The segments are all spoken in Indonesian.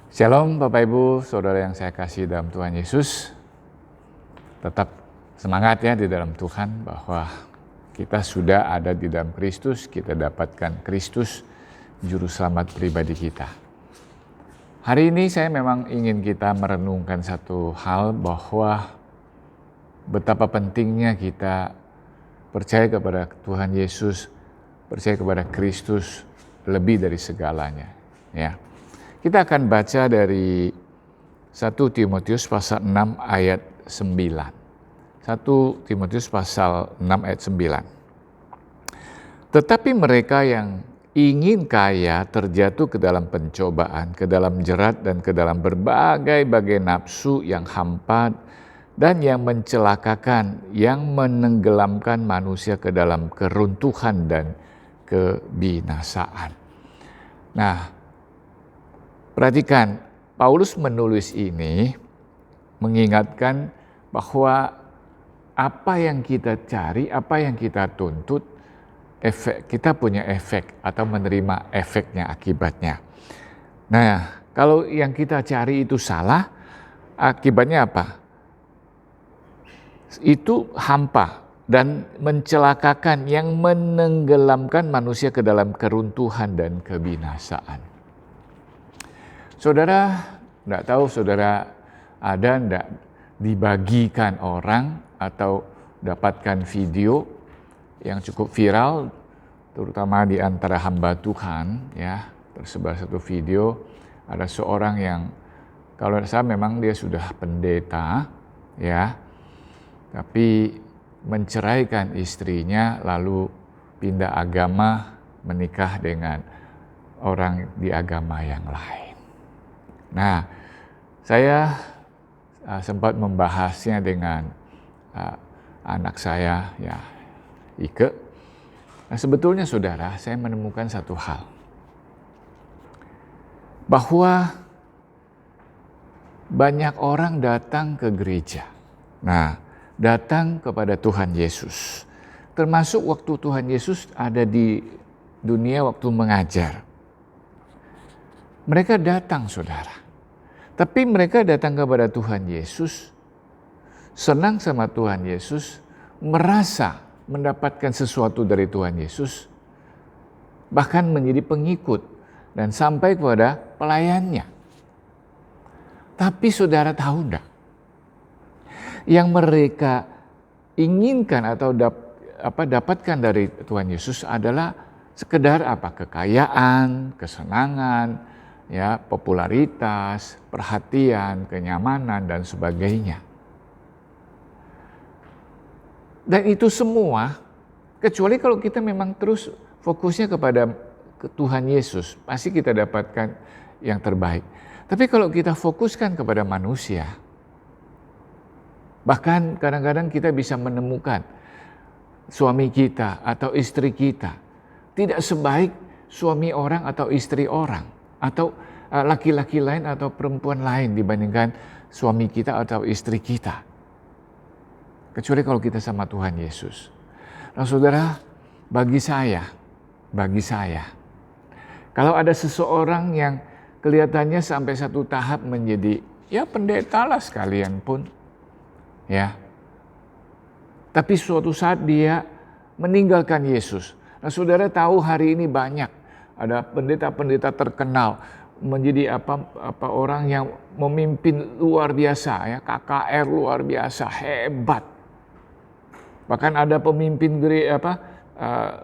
Shalom Bapak Ibu, Saudara yang saya kasih dalam Tuhan Yesus. Tetap semangat ya di dalam Tuhan bahwa kita sudah ada di dalam Kristus, kita dapatkan Kristus, Juru Selamat pribadi kita. Hari ini saya memang ingin kita merenungkan satu hal bahwa betapa pentingnya kita percaya kepada Tuhan Yesus, percaya kepada Kristus lebih dari segalanya. Ya. Kita akan baca dari 1 Timotius pasal 6 ayat 9. 1 Timotius pasal 6 ayat 9. Tetapi mereka yang ingin kaya terjatuh ke dalam pencobaan, ke dalam jerat dan ke dalam berbagai-bagai nafsu yang hampa dan yang mencelakakan, yang menenggelamkan manusia ke dalam keruntuhan dan kebinasaan. Nah, perhatikan, Paulus menulis ini mengingatkan bahwa apa yang kita cari, apa yang kita tuntut, kita punya efek atau menerima efeknya, akibatnya. Nah, kalau yang kita cari itu salah, akibatnya apa? Itu hampa dan mencelakakan, yang menenggelamkan manusia ke dalam keruntuhan dan kebinasaan. Saudara, enggak tahu saudara ada enggak dibagikan orang atau dapatkan video yang cukup viral, terutama di antara hamba Tuhan, ya, tersebar satu video, ada seorang yang kalau saya memang dia sudah pendeta, ya, tapi menceraikan istrinya lalu pindah agama, menikah dengan orang di agama yang lain. Nah, saya sempat membahasnya dengan anak saya, ya, Ike. Nah, sebetulnya saudara, saya menemukan satu hal. Bahwa banyak orang datang ke gereja. Nah, datang kepada Tuhan Yesus. Termasuk waktu Tuhan Yesus ada di dunia waktu mengajar. Mereka datang, saudara. Tapi mereka datang kepada Tuhan Yesus, senang sama Tuhan Yesus, merasa mendapatkan sesuatu dari Tuhan Yesus, bahkan menjadi pengikut dan sampai kepada pelayannya. Tapi saudara tahu enggak? Yang mereka inginkan atau dapatkan dari Tuhan Yesus adalah sekedar apa? Kekayaan, kesenangan, ya, popularitas, perhatian, kenyamanan, dan sebagainya. Dan itu semua, kecuali kalau kita memang terus fokusnya kepada Tuhan Yesus, pasti kita dapatkan yang terbaik. Tapi kalau kita fokuskan kepada manusia, bahkan kadang-kadang kita bisa menemukan suami kita atau istri kita tidak sebaik suami orang atau istri orang, atau laki-laki lain atau perempuan lain dibandingkan suami kita atau istri kita. Kecuali kalau kita sama Tuhan Yesus. Nah saudara, bagi saya, kalau ada seseorang yang kelihatannya sampai satu tahap menjadi, ya, pendeta lah sekalian pun, ya. Tapi suatu saat dia meninggalkan Yesus. Nah saudara tahu hari ini banyak ada pendeta-pendeta terkenal menjadi orang yang memimpin luar biasa, ya, KKR luar biasa, hebat. Bahkan ada pemimpin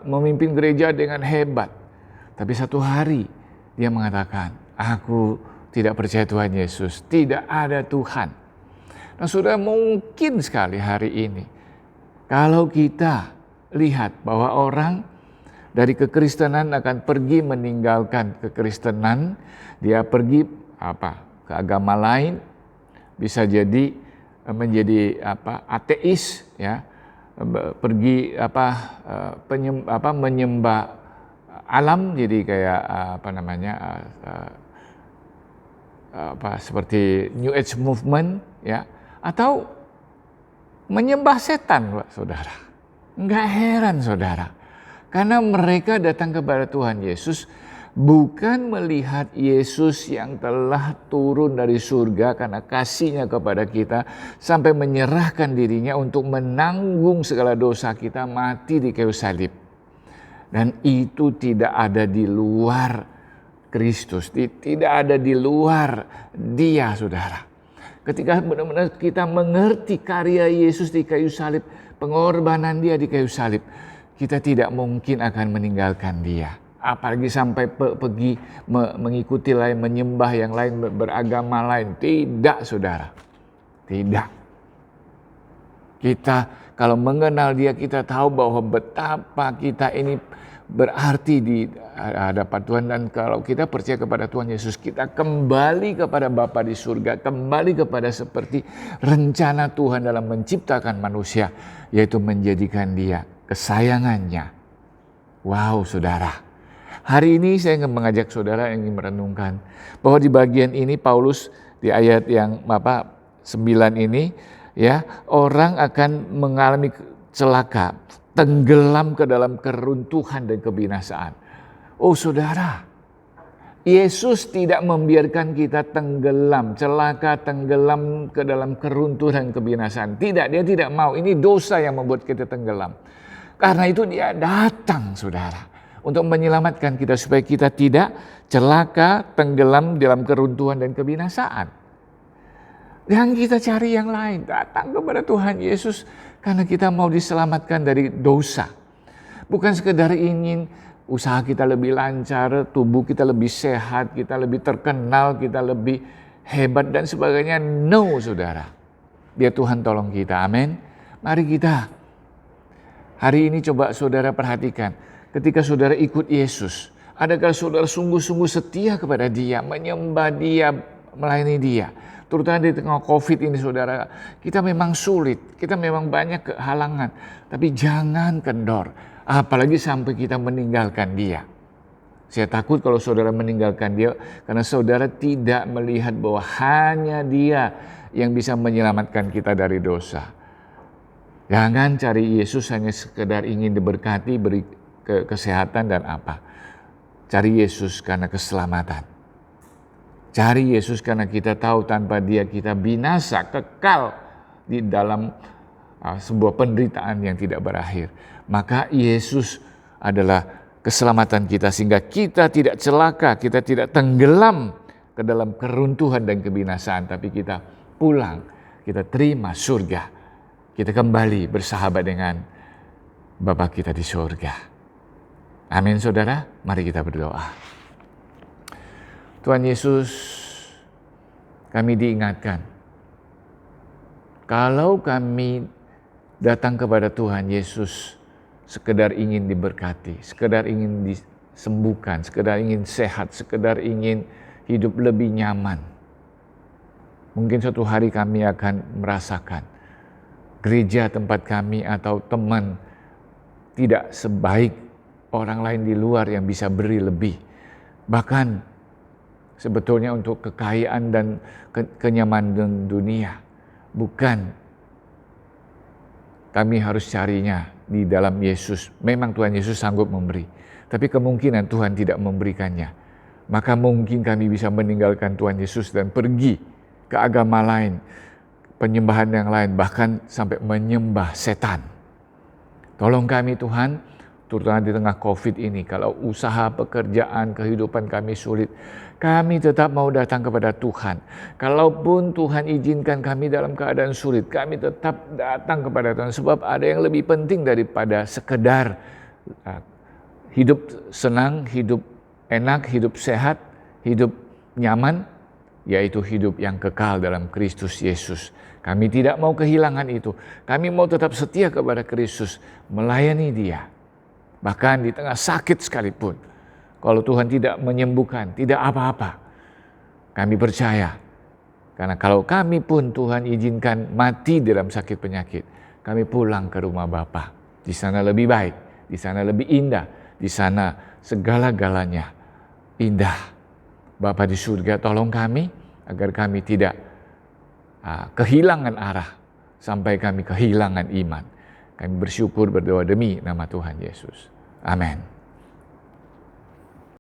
memimpin gereja dengan hebat. Tapi satu hari dia mengatakan, aku tidak percaya Tuhan Yesus, tidak ada Tuhan. Nah saudara, mungkin sekali hari ini kalau kita lihat bahwa orang dari kekristenan akan pergi meninggalkan kekristenan, dia pergi ke agama lain, bisa jadi menjadi ateis, ya, pergi menyembah alam, jadi kayak seperti New Age movement, ya, atau menyembah setan, saudara. Enggak heran, saudara. Karena mereka datang kepada Tuhan Yesus bukan melihat Yesus yang telah turun dari surga karena kasih-Nya kepada kita sampai menyerahkan dirinya untuk menanggung segala dosa kita, mati di kayu salib. Dan itu tidak ada di luar Kristus, tidak ada di luar Dia, saudara. Ketika benar-benar kita mengerti karya Yesus di kayu salib, pengorbanan Dia di kayu salib, kita tidak mungkin akan meninggalkan Dia. Apalagi sampai pergi mengikuti lain, menyembah yang lain, beragama lain. Tidak, saudara. Tidak. Kita kalau mengenal Dia, kita tahu bahwa betapa kita ini berarti di hadapan Tuhan. Dan kalau kita percaya kepada Tuhan Yesus, kita kembali kepada Bapa di surga, kembali kepada seperti rencana Tuhan dalam menciptakan manusia, yaitu menjadikan Dia kesayangannya. Wow, saudara. Hari ini saya ingin mengajak saudara yang ingin merenungkan bahwa di bagian ini Paulus di ayat yang 9 ini, ya, orang akan mengalami celaka, tenggelam ke dalam keruntuhan dan kebinasaan. Oh saudara, Yesus tidak membiarkan kita tenggelam, celaka, tenggelam ke dalam keruntuhan dan kebinasaan. Tidak, Dia tidak mau. Ini dosa yang membuat kita tenggelam. Karena itu Dia datang, saudara, untuk menyelamatkan kita supaya kita tidak celaka, tenggelam dalam keruntuhan dan kebinasaan. Jangan kita cari yang lain, datang kepada Tuhan Yesus karena kita mau diselamatkan dari dosa. Bukan sekedar ingin usaha kita lebih lancar, tubuh kita lebih sehat, kita lebih terkenal, kita lebih hebat dan sebagainya. No, saudara. Biar Tuhan tolong kita, amin. Mari kita hari ini coba saudara perhatikan. Ketika saudara ikut Yesus, adakah saudara sungguh-sungguh setia kepada Dia, menyembah Dia, melayani Dia? Terutama di tengah COVID ini, saudara, kita memang sulit, kita memang banyak kehalangan, tapi jangan kendor, apalagi sampai kita meninggalkan Dia. Saya takut kalau saudara meninggalkan Dia, karena saudara tidak melihat bahwa hanya Dia yang bisa menyelamatkan kita dari dosa. Jangan cari Yesus hanya sekedar ingin diberkati, beri kesehatan dan apa. Cari Yesus karena keselamatan. Cari Yesus karena kita tahu tanpa Dia kita binasa, kekal di dalam sebuah penderitaan yang tidak berakhir. Maka Yesus adalah keselamatan kita sehingga kita tidak celaka, kita tidak tenggelam ke dalam keruntuhan dan kebinasaan, tapi kita pulang, kita terima surga. Kita kembali bersahabat dengan Bapa kita di surga. Amin, saudara. Mari kita berdoa. Tuhan Yesus, kami diingatkan, kalau kami datang kepada Tuhan Yesus sekedar ingin diberkati, sekedar ingin disembuhkan, sekedar ingin sehat, sekedar ingin hidup lebih nyaman, mungkin suatu hari kami akan merasakan gereja tempat kami atau teman tidak sebaik orang lain di luar yang bisa beri lebih. Bahkan sebetulnya untuk kekayaan dan kenyamanan dunia. Bukan. Kami harus carinya di dalam Yesus. Memang Tuhan Yesus sanggup memberi. Tapi kemungkinan Tuhan tidak memberikannya. Maka mungkin kami bisa meninggalkan Tuhan Yesus dan pergi ke agama lain. Penyembahan yang lain. Bahkan sampai menyembah setan. Tolong kami Tuhan, terutama di tengah COVID ini, kalau usaha, pekerjaan, kehidupan kami sulit, kami tetap mau datang kepada Tuhan. Kalaupun Tuhan izinkan kami dalam keadaan sulit, kami tetap datang kepada Tuhan. Sebab ada yang lebih penting daripada sekedar hidup senang, hidup enak, hidup sehat, hidup nyaman, yaitu hidup yang kekal dalam Kristus Yesus. Kami tidak mau kehilangan itu. Kami mau tetap setia kepada Kristus, melayani Dia. Bahkan di tengah sakit sekalipun, kalau Tuhan tidak menyembuhkan, tidak apa-apa. Kami percaya, karena kalau kami pun Tuhan izinkan mati dalam sakit penyakit, kami pulang ke rumah Bapa. Di sana lebih baik, di sana lebih indah, di sana segala-galanya indah. Bapa di surga, tolong kami agar kami tidak kehilangan arah sampai kami kehilangan iman. Kami bersyukur berdoa demi nama Tuhan Yesus. Amin.